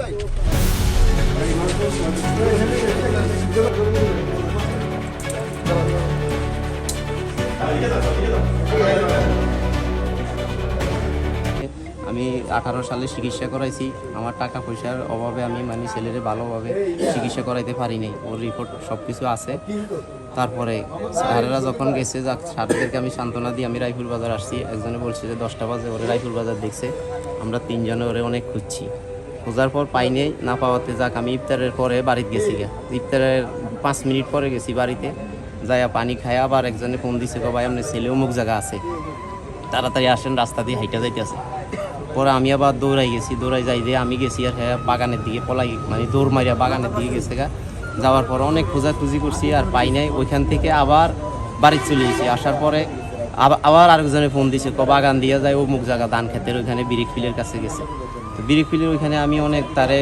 আমি 18 সালে চিকিৎসা করাইছি। আমার টাকা পয়সার অভাবে আমি ছেলেরে ভালোভাবে চিকিৎসা করাইতে পারি নাই। ওর রিপোর্ট সব কিছু আছে। তারপরে স্যারেরা যখন গেছে, স্যারদেরকে আমি সান্ত্বনা দিয়ে আমি রায়পুর বাজার আসছি। একজনে বলছে যে 10টা বাজে ওরে রায়পুর বাজার দেখছে। আমরা 3 জনে ওরে অনেক খুঁজছি। খোঁজার পর পাই নাই, না পাওয়াতে আমি ইফতারের পরে বাড়িতে গেছি। ইফতারের 5 মিনিট পরে গেছি বাড়িতে, যাইয়া পানি খায় আবার একজনে ফোন দিছে, ভাই আপনার ছেলে অমুক জায়গা আছে, তাড়াতাড়ি আসেন, রাস্তা দিয়ে হাইটা যাইতেছে। পরে আমি আবার দৌড়াই গেছি, যাই দিয়ে আমি গেছি আর হ্যাঁ বাগানের দিকে পলাই, দৌড় মারিয়া বাগানের দিকে গেছে যাওয়ার পর অনেক খোঁজাখুঁজি করছি আর পাই নাই। ওইখান থেকে আবার বাড়ি চলে গেছি। আসার পরে আবার আরেকজনে ফোন দিছে, বাগান দিয়ে যায় অমুক জায়গা ধান খেতের ওইখানে বিরিক ফিলের কাছে গেছে। তো বিরিক ফিলের ওইখানে আমি অনেক তারে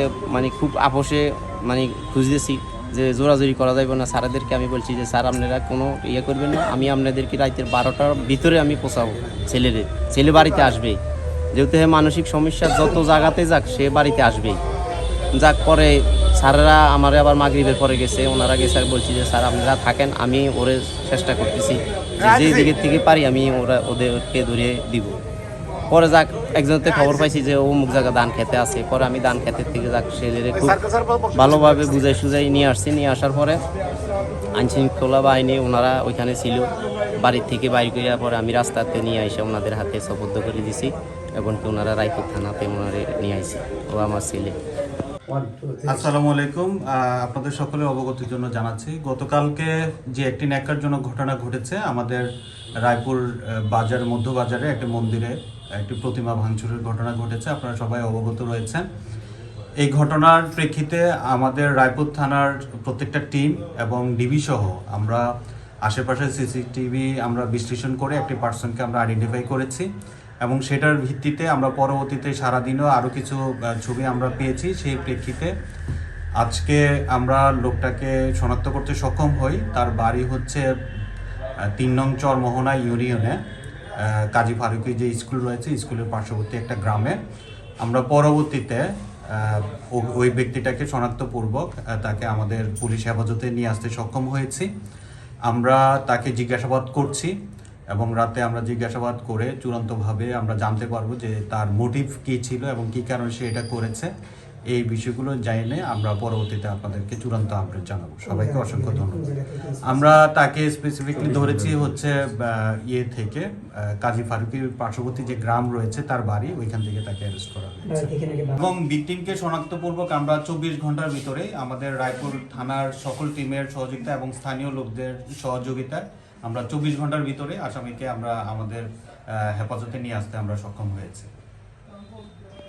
খুব আপোষে খুঁজতেছি যে জোরাজোরি করা যাবে না। স্যারেদেরকে আমি বলছি যে স্যার আপনারা কোনো করবেন না, আমি আপনাদেরকে রাতের 12টার ভিতরে আমি পৌঁছাবো। ছেলে বাড়িতে আসবেই, যেহেতু মানসিক সমস্যা যত জায়গাতে যাক সে বাড়িতে আসবেই। যাক পরে স্যারেরা আমার আবার মাগরিবের পরে গেছে, ওনারা গেছে আর বলছি যে স্যার আপনারা থাকেন, আমি ওরে চেষ্টা করতেছি যে দিকের থেকে পারি আমি ওদেরকে ধরিয়ে দিব। পরে একজনতে খবর পাইছি যে অমুক জায়গা ধান খেতে আছে। পরে আমি ধান খেতের থেকে ছেলেরে খুব ভালোভাবে বুঝাই সুঝাই নিয়ে আসছি। নিয়ে আসার পরে আইনশৃঙ্খলা বাহিনী ওনারা ওইখানে ছিল, বাড়ির থেকে বাইর করিয়া পরে আমি রাস্তাতে নিয়ে এসে ওনাদের হাতে সোপর্দ করে দিছি এবং ওনারা রায়পুর থানাতে ওনারে নিয়ে আসি। ও আমার ছেলে। আসসালামু আলাইকুম। আপনাদের সকলে অবগতির জন্য জানাচ্ছি, গতকালকে যে একটি ন্যাক্কারজনক ঘটনা ঘটেছে আমাদের রায়পুর বাজার মধ্য বাজারে একটি মন্দিরে একটি প্রতিমা ভাঙচুরের ঘটনা ঘটেছে। আপনারা সবাই অবগত রয়েছেন। এই ঘটনার প্রেক্ষিতে আমাদের রায়পুর থানার প্রত্যেকটা টিম এবং ডিবি সহ আমরা আশেপাশের সিসিটিভি আমরা বিশ্লেষণ করে একটি পার্সনকে আমরা আইডেন্টিফাই করেছি এবং সেটার ভিত্তিতে আমরা পরবর্তীতে সারাদিনও আরও কিছু ছবি আমরা পেয়েছি। সেই প্রেক্ষিতে আজকে আমরা লোকটাকে শনাক্ত করতে সক্ষম হই। তার বাড়ি হচ্ছে 3 নং চরমোহনা ইউনিয়নে কাজী ফারুকি যে স্কুল রয়েছে, স্কুলের পার্শ্ববর্তী একটা গ্রামে। আমরা পরবর্তীতে ওই ব্যক্তিটাকে শনাক্তপূর্বক তাকে আমাদের পুলিশ হেফাজতে নিয়ে আসতে সক্ষম হয়েছি। আমরা তাকে জিজ্ঞাসাবাদ করছি এবং রাতে আমরা জিজ্ঞাসাবাদ করে চূড়ান্তভাবে আমরা জানতে পারবো যে তার মোটিভ কী ছিল এবং কী কারণে সে এটা করেছে। এই বিষয়গুলো জানিয়ে আমরা পরবর্তীতে আপনাদেরকে চূড়ান্ত আপডেট জানাবো। সবাইকে অসংখ্য ধন্যবাদ। আমরা তাকে স্পেসিফিকলি ধরেছি হচ্ছে থেকে কাজী ফারুকির পার্শ্ববর্তী যে গ্রাম রয়েছে তার বাড়ি, ওইখান থেকে তাকে অ্যারেস্ট করা হয়েছে এবং ভিকটিমকে শনাক্তপূর্বক আমরা 24 ঘন্টার ভিতরে আমাদের রায়পুর থানার সকল টিমের সহযোগিতা এবং স্থানীয় লোকদের সহযোগিতায় আমরা 24 ঘন্টার ভিতরে আসামিকে আমরা আমাদের হেফাজতে নিয়ে আসতে আমরা সক্ষম হয়েছে।